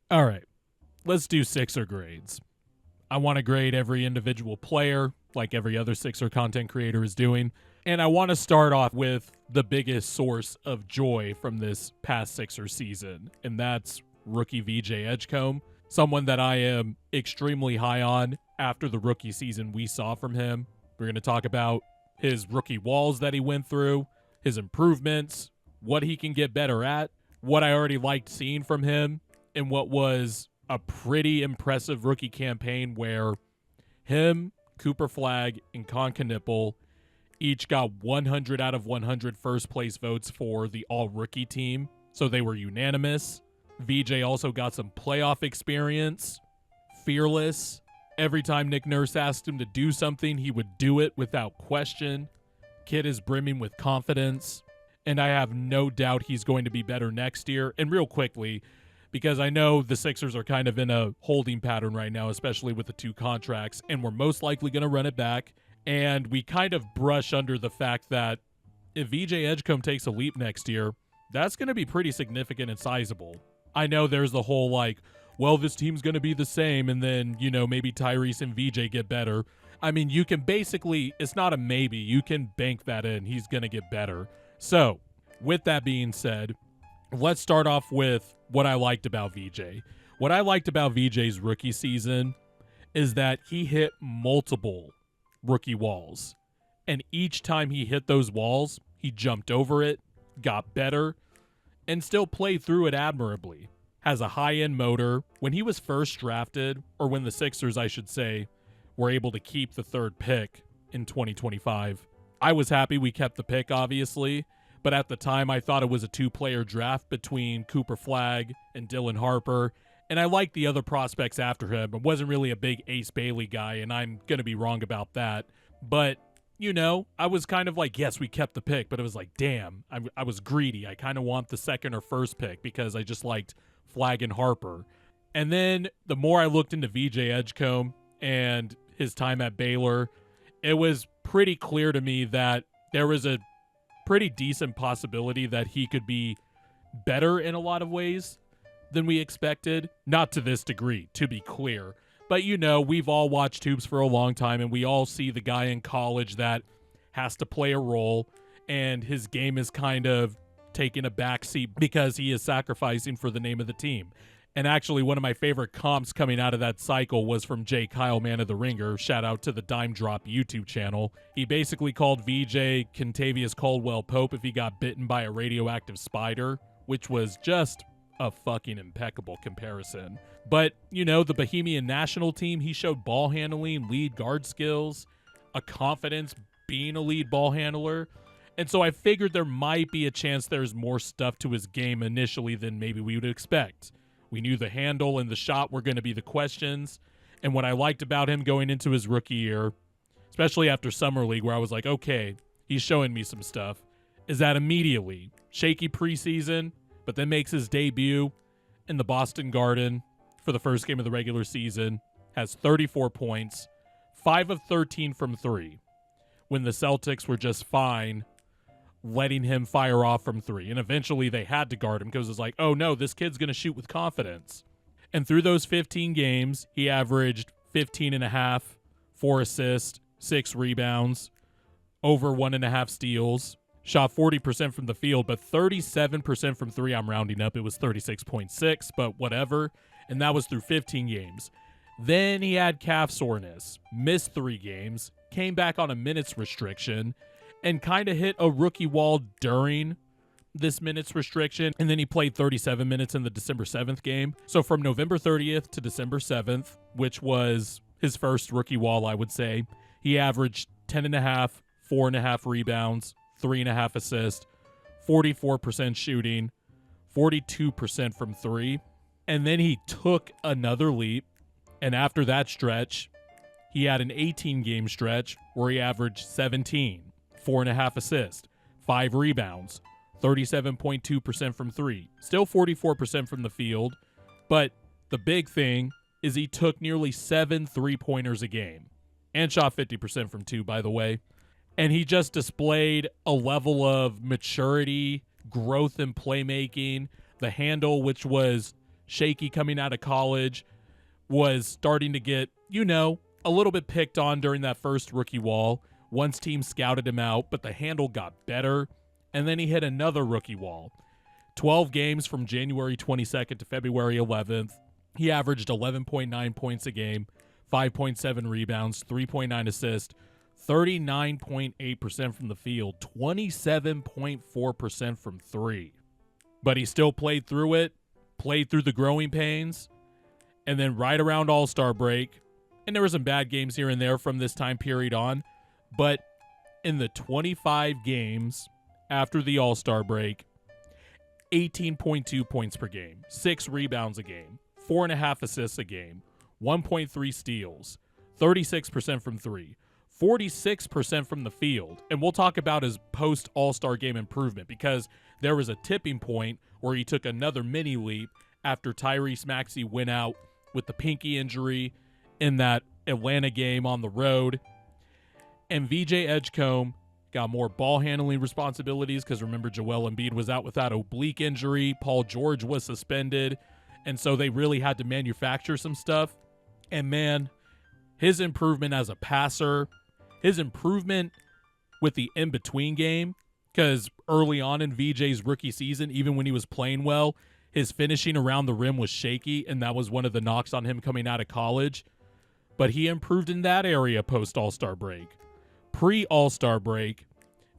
All right, let's do Sixer grades. I want to grade every individual player like every other Sixer content creator is doing. And I want to start off with the biggest source of joy from this past Sixer season, and that's rookie VJ Edgecombe, someone that I am extremely high on after the rookie season we saw from him. We're going to talk about his rookie walls that he went through, his improvements, what he can get better at, what I already liked seeing from him, and what was a pretty impressive rookie campaign where him, Cooper Flagg, and Con Knipple each got 100 out of 100 first place votes for the all-rookie team, so they were unanimous. VJ also got some playoff experience, fearless. Every time Nick Nurse asked him to do something, he would do it without question. Kid is brimming with confidence, and I have no doubt he's going to be better next year. And real quickly, because I know the Sixers are kind of in a holding pattern right now, especially with the two contracts, and we're most likely going to run it back. And we kind of brush under the fact that if VJ Edgecombe takes a leap next year, that's going to be pretty significant and sizable. I know there's the whole like, well, this team's going to be the same, and then, maybe Tyrese and VJ get better. I mean, you can basically, it's not a maybe, you can bank that in. He's going to get better. So, with that being said, let's start off with what I liked about VJ. What I liked about VJ's rookie season is that he hit multiple rookie walls. And each time he hit those walls, he jumped over it, got better, and still played through it admirably. Has a high-end motor. When he was first drafted, or when the Sixers, I should say, were able to keep the third pick in 2025, I was happy we kept the pick, obviously, but at the time I thought it was a two-player draft between Cooper Flagg and Dylan Harper, and I liked the other prospects after him. I wasn't really a big Ace Bailey guy, and I'm going to be wrong about that. But, I was kind of like, yes, we kept the pick, but it was like, damn, I was greedy. I kind of want the second or first pick because I just liked Flagg and Harper. And then the more I looked into VJ Edgecombe and his time at Baylor, it was pretty clear to me that there was a pretty decent possibility that he could be better in a lot of ways than we expected. Not to this degree, to be clear. But, we've all watched hoops for a long time, and we all see the guy in college that has to play a role, and his game is kind of taking a backseat because he is sacrificing for the name of the team. And actually, one of my favorite comps coming out of that cycle was from Jay Kyle, Man of the Ringer. Shout out to the Dime Drop YouTube channel. He basically called VJ Kentavious Caldwell Pope if he got bitten by a radioactive spider, which was just a fucking impeccable comparison. But, the Bohemian national team, he showed ball handling, lead guard skills, a confidence being a lead ball handler. And so I figured there might be a chance there's more stuff to his game initially than maybe we would expect. We knew the handle and the shot were going to be the questions. And what I liked about him going into his rookie year, especially after Summer League, where I was like, okay, he's showing me some stuff, is that immediately, shaky preseason, but then makes his debut in the Boston Garden for the first game of the regular season, has 34 points, 5 of 13 from 3, when the Celtics were just fine letting him fire off from 3. And eventually they had to guard him because it's like, oh no, this kid's going to shoot with confidence. And through those 15 games, he averaged 15 and a half, 4 assists, 6 rebounds, over 1.5 steals, shot 40% from the field, but 37% from 3. I'm rounding up. It was 36.6, but whatever. And that was through 15 games. Then he had calf soreness, missed 3 games, came back on a minutes restriction, and kind of hit a rookie wall during this minutes restriction. And then he played 37 minutes in the December 7th game. So from November 30th to December 7th, which was his first rookie wall, I would say, he averaged 10.5, 4.5 rebounds, 3.5 assists, 44% shooting, 42% from 3. And then he took another leap. And after that stretch, he had an 18-game stretch where he averaged 17, 4.5 assists, 5 rebounds, 37.2% from 3. Still 44% from the field. But the big thing is he took nearly 7 3-pointers a game. And shot 50% from 2, by the way. And he just displayed a level of maturity, growth in playmaking, the handle, which was shaky coming out of college, was starting to get, a little bit picked on during that first rookie wall. Once teams scouted him out, but the handle got better, and then he hit another rookie wall. 12 games from January 22nd to February 11th. He averaged 11.9 points a game, 5.7 rebounds, 3.9 assists, 39.8% from the field, 27.4% from three. But he still played through it, played through the growing pains, and then right around All-Star break, and there were some bad games here and there from this time period on, but in the 25 games after the All-Star break, 18.2 points per game, 6 rebounds a game, 4.5 assists a game, 1.3 steals, 36% from three, 46% from the field. And we'll talk about his post-All-Star game improvement because there was a tipping point where he took another mini leap after Tyrese Maxey went out with the pinky injury in that Atlanta game on the road. And VJ Edgecombe got more ball handling responsibilities because remember, Joel Embiid was out with that oblique injury. Paul George was suspended. And so they really had to manufacture some stuff. And man, his improvement as a passer, his improvement with the in-between game, because early on in VJ's rookie season, even when he was playing well, his finishing around the rim was shaky, and that was one of the knocks on him coming out of college. But he improved in that area post-All-Star break. Pre-All-Star break,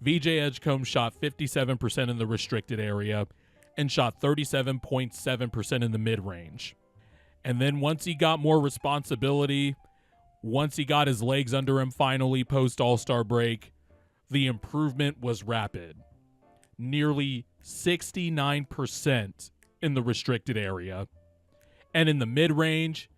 VJ Edgecombe shot 57% in the restricted area and shot 37.7% in the mid-range. And then once he got more responsibility, once he got his legs under him finally post-All-Star break, the improvement was rapid. Nearly 69% in the restricted area. And in the mid-range,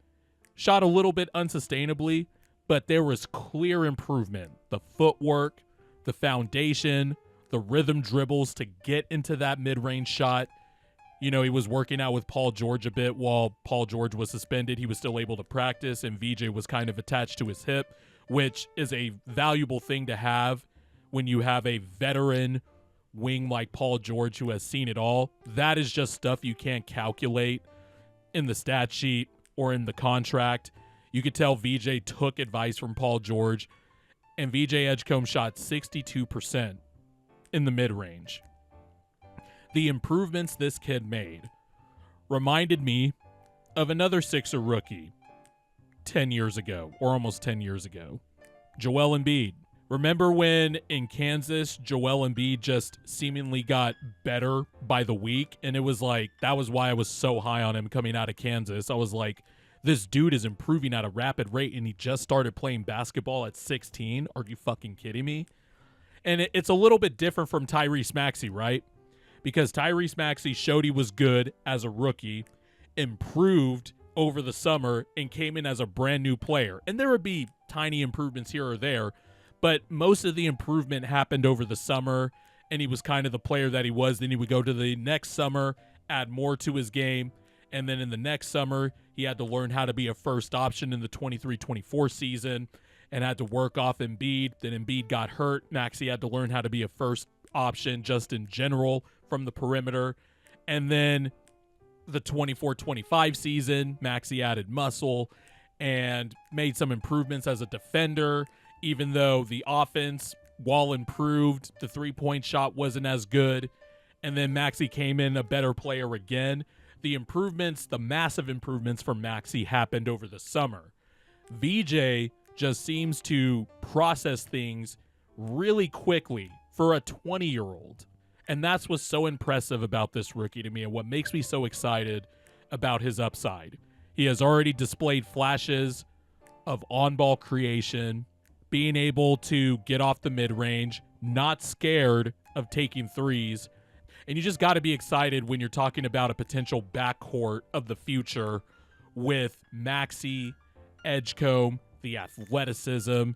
shot a little bit unsustainably, but there was clear improvement. The footwork, the foundation, the rhythm dribbles to get into that mid-range shot. He was working out with Paul George a bit while Paul George was suspended. He was still able to practice, and VJ was kind of attached to his hip, which is a valuable thing to have when you have a veteran wing like Paul George who has seen it all. That is just stuff you can't calculate in the stat sheet or in the contract. You could tell VJ took advice from Paul George, and VJ Edgecombe shot 62% in the mid-range. The improvements this kid made reminded me of another Sixer rookie 10 years ago, or almost 10 years ago, Joel Embiid. Remember when in Kansas, Joel Embiid just seemingly got better by the week? And it was like, that was why I was so high on him coming out of Kansas. I was like, this dude is improving at a rapid rate, and he just started playing basketball at 16. Are you fucking kidding me? And it's a little bit different from Tyrese Maxey, right? Because Tyrese Maxey showed he was good as a rookie, improved over the summer, and came in as a brand new player. And there would be tiny improvements here or there, but most of the improvement happened over the summer, and he was kind of the player that he was. Then he would go to the next summer, add more to his game, and then in the next summer, he had to learn how to be a first option in the 23-24 season and had to work off Embiid. Then Embiid got hurt. Maxey had to learn how to be a first option just in general from the perimeter. And then the 24-25 season, Maxey added muscle and made some improvements as a defender, even though the offense, while improved, the three-point shot wasn't as good. And then Maxey came in a better player again. The improvements, the massive improvements from Maxey happened over the summer. VJ just seems to process things really quickly for a 20-year-old. And that's what's so impressive about this rookie to me and what makes me so excited about his upside. He has already displayed flashes of on-ball creation, being able to get off the mid-range, not scared of taking threes. And you just got to be excited when you're talking about a potential backcourt of the future with Maxey, Edgecombe, the athleticism,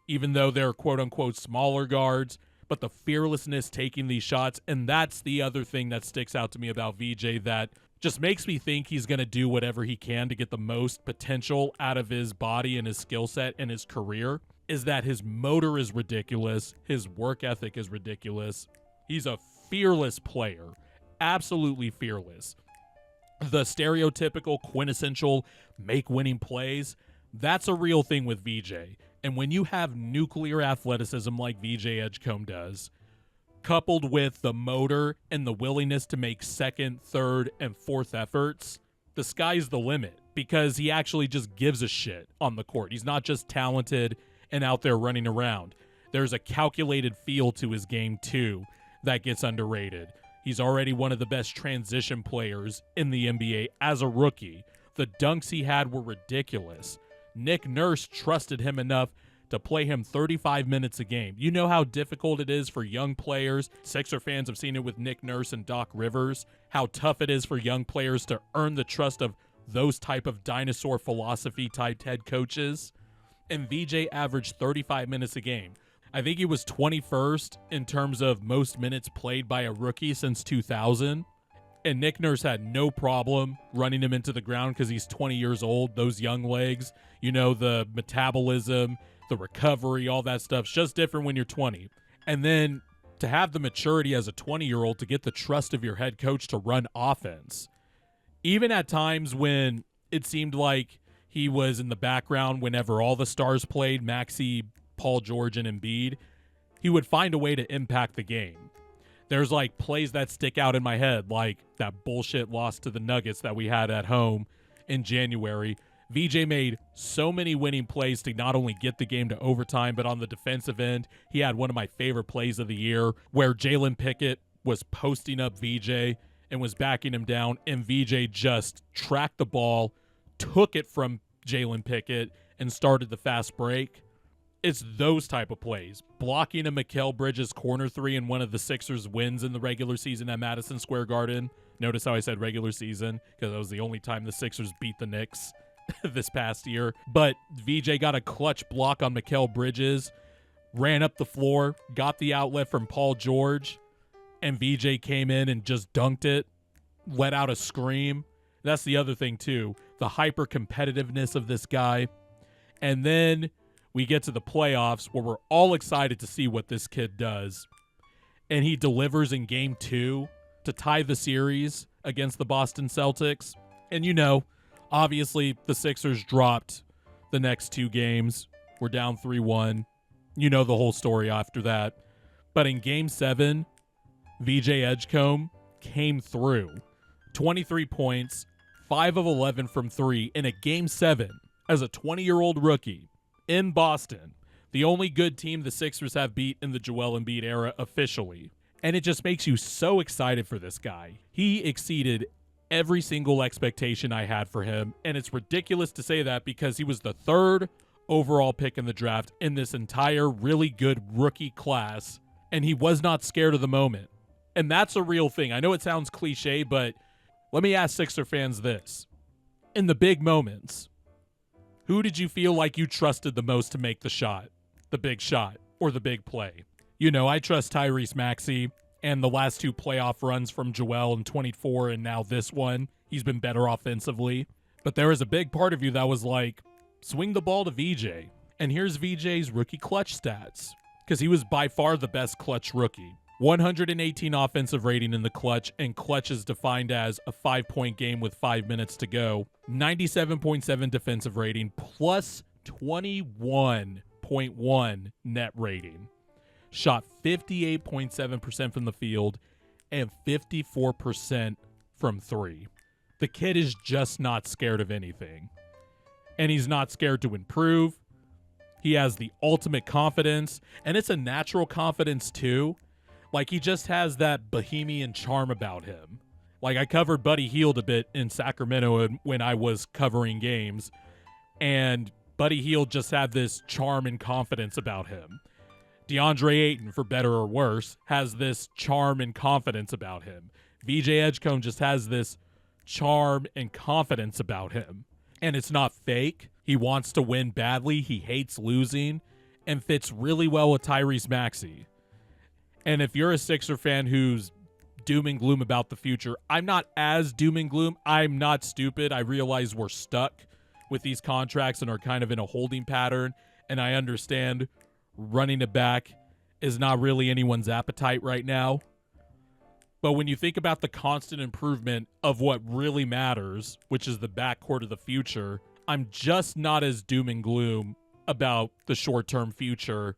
even though they're quote-unquote smaller guards, but the fearlessness taking these shots. And that's the other thing that sticks out to me about VJ that just makes me think he's going to do whatever he can to get the most potential out of his body and his skill set and his career, is that his motor is ridiculous. His work ethic is ridiculous. He's a fearless player, absolutely fearless. the stereotypical quintessential make winning plays, that's a real thing with VJ. And when you have nuclear athleticism like VJ Edgecombe does, coupled with the motor and the willingness to make second, third, and fourth efforts, the sky's the limit because he actually just gives a shit on the court. He's not just talented and out there running around. There's a calculated feel to his game too that gets underrated. He's already one of the best transition players in the NBA as a rookie. The dunks he had were ridiculous. Nick Nurse trusted him enough to play him 35 minutes a game. You know how difficult it is for young players. Sixer fans have seen it with Nick Nurse and Doc Rivers, how tough it is for young players to earn the trust of those type of dinosaur philosophy type head coaches. And VJ averaged 35 minutes a game. I think he was 21st in terms of most minutes played by a rookie since 2000. And Nick Nurse had no problem running him into the ground because he's 20 years old. Those young legs, you know, the metabolism, the recovery, all that stuff's just different when you're 20. And then to have the maturity as a 20-year-old to get the trust of your head coach to run offense. Even at times when it seemed like he was in the background whenever all the stars played, Maxey, Paul George, and Embiid, he would find a way to impact the game. There's like plays that stick out in my head, like that bullshit loss to the Nuggets that we had at home in January. VJ made so many winning plays to not only get the game to overtime, but on the defensive end, he had one of my favorite plays of the year where Jalen Pickett was posting up VJ and was backing him down, and VJ just tracked the ball, took it from Jalen Pickett, and started the fast break. It's those type of plays. Blocking a Mikal Bridges corner three in one of the Sixers' wins in the regular season at Madison Square Garden. Notice how I said regular season, because that was the only time the Sixers beat the Knicks this past year. But VJ got a clutch block on Mikal Bridges, ran up the floor, got the outlet from Paul George, and VJ came in and just dunked it, let out a scream. That's the other thing, too. The hyper-competitiveness of this guy. And then we get to the playoffs where we're all excited to see what this kid does. And he delivers in Game 2 to tie the series against the Boston Celtics. And you know, obviously the Sixers dropped the next two games. We're down 3-1. You know the whole story after that. But in Game 7, VJ Edgecombe came through. 23 points, 5 of 11 from 3 in a Game 7 as a 20-year-old rookie in Boston, the only good team the Sixers have beat in the Joel Embiid era officially. And it just makes you so excited for this guy. He exceeded every single expectation I had for him, and it's ridiculous to say that because he was the 3rd overall pick in the draft in this entire really good rookie class, and he was not scared of the moment. And that's a real thing. I know it sounds cliche, but let me ask Sixer fans this. In the big moments, who did you feel like you trusted the most to make the shot, the big shot, or the big play? You know, I trust Tyrese Maxey, and the last 2 playoff runs from Joel in 24 and now this one, he's been better offensively. But there was a big part of you that was like, swing the ball to VJ. And here's VJ's rookie clutch stats, because he was by far the best clutch rookie. 118 offensive rating in the clutch, and clutch is defined as a 5-point game with 5 minutes to go. 97.7 defensive rating, plus 21.1 net rating. Shot 58.7% from the field and 54% from 3. The kid is just not scared of anything. And he's not scared to improve. He has the ultimate confidence, and it's a natural confidence too. Like, he just has that bohemian charm about him. Like, I covered Buddy Hield a bit in Sacramento when I was covering games, and Buddy Hield just had this charm and confidence about him. DeAndre Ayton, for better or worse, has this charm and confidence about him. VJ Edgecombe just has this charm and confidence about him. And it's not fake. He wants to win badly. He hates losing, and fits really well with Tyrese Maxey. And if you're a Sixer fan who's doom and gloom about the future, I'm not as doom and gloom. I'm not stupid. I realize we're stuck with these contracts and are kind of in a holding pattern. And I understand running it back is not really anyone's appetite right now. But when you think about the constant improvement of what really matters, which is the backcourt of the future, I'm just not as doom and gloom about the short-term future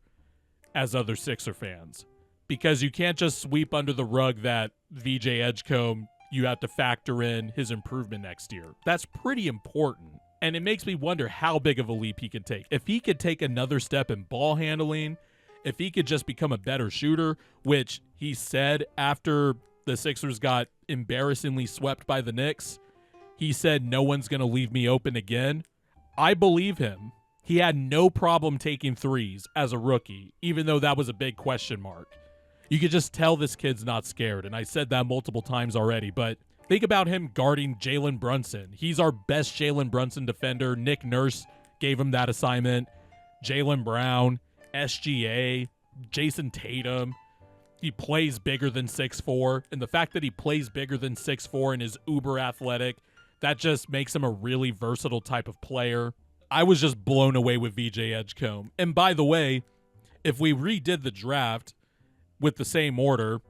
as other Sixer fans. Because you can't just sweep under the rug that VJ Edgecombe, you have to factor in his improvement next year. That's pretty important. And it makes me wonder how big of a leap he can take. If he could take another step in ball handling, if he could just become a better shooter, which he said after the Sixers got embarrassingly swept by the Knicks, he said, no one's going to leave me open again. I believe him. He had no problem taking threes as a rookie, even though that was a big question mark. You could just tell this kid's not scared, and I said that multiple times already, but think about him guarding Jalen Brunson. He's our best Jalen Brunson defender. Nick Nurse gave him that assignment. Jaylen Brown, SGA, Jason Tatum. He plays bigger than 6'4", and the fact that he plays bigger than 6'4" and is uber athletic, that just makes him a really versatile type of player. I was just blown away with VJ Edgecombe. And by the way, if we redid the draft with the same order,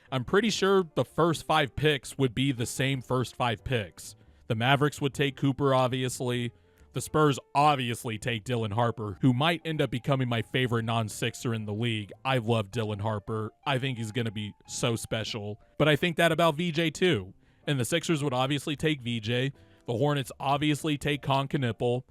I'm pretty sure the first 5 picks would be the same first 5 picks. The Mavericks would take Cooper, obviously. The Spurs obviously take Dylan Harper, who might end up becoming my favorite non-Sixer in the league. I love Dylan Harper. I think he's going to be so special. But I think that about VJ too. And the Sixers would obviously take VJ. The Hornets obviously take Con Knipple.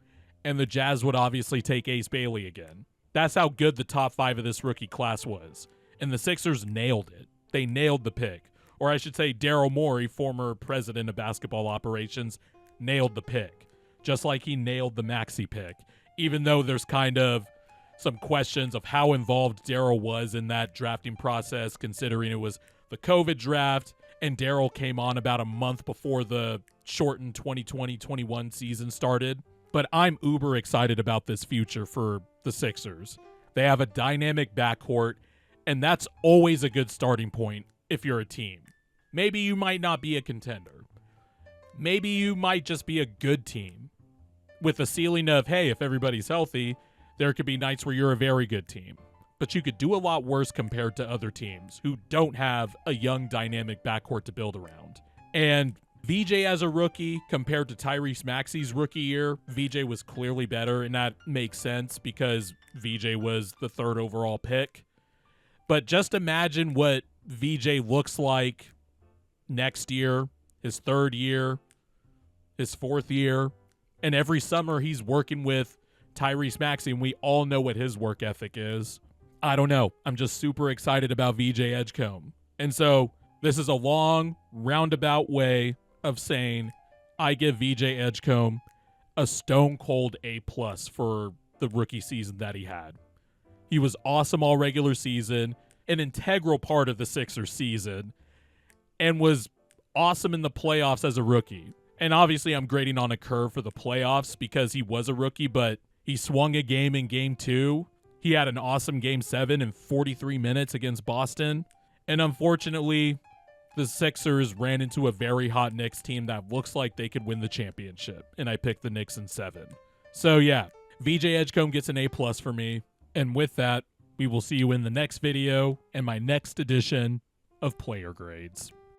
And the Jazz would obviously take Ace Bailey again. That's how good the top 5 of this rookie class was. And the Sixers nailed it. They nailed the pick. Or I should say Daryl Morey, former president of basketball operations, nailed the pick. Just like he nailed the Maxey pick. Even though there's kind of some questions of how involved Daryl was in that drafting process, considering it was the COVID draft, and Daryl came on about a month before the shortened 2020-21 season started. But I'm uber excited about this future for the Sixers. They have a dynamic backcourt, and that's always a good starting point if you're a team. Maybe you might not be a contender. Maybe you might just be a good team with a ceiling of, hey, if everybody's healthy, there could be nights where you're a very good team. But you could do a lot worse compared to other teams who don't have a young, dynamic backcourt to build around. And VJ as a rookie compared to Tyrese Maxey's rookie year, VJ was clearly better, and that makes sense because VJ was the 3rd overall pick. But just imagine what VJ looks like next year, his 3rd year, his 4th year, and every summer he's working with Tyrese Maxey, and we all know what his work ethic is. I don't know. I'm just super excited about VJ Edgecombe. And so this is a long, roundabout way of saying I give VJ Edgecombe a stone-cold A+ for the rookie season that he had. He was awesome all regular season, an integral part of the Sixers season, and was awesome in the playoffs as a rookie. And obviously I'm grading on a curve for the playoffs because he was a rookie, but he swung a game in Game 2. He had an awesome Game 7 in 43 minutes against Boston. And unfortunately, the Sixers ran into a very hot Knicks team that looks like they could win the championship. And I picked the Knicks in 7. So yeah, VJ Edgecombe gets an A+ for me. And with that, we will see you in the next video and my next edition of Player Grades.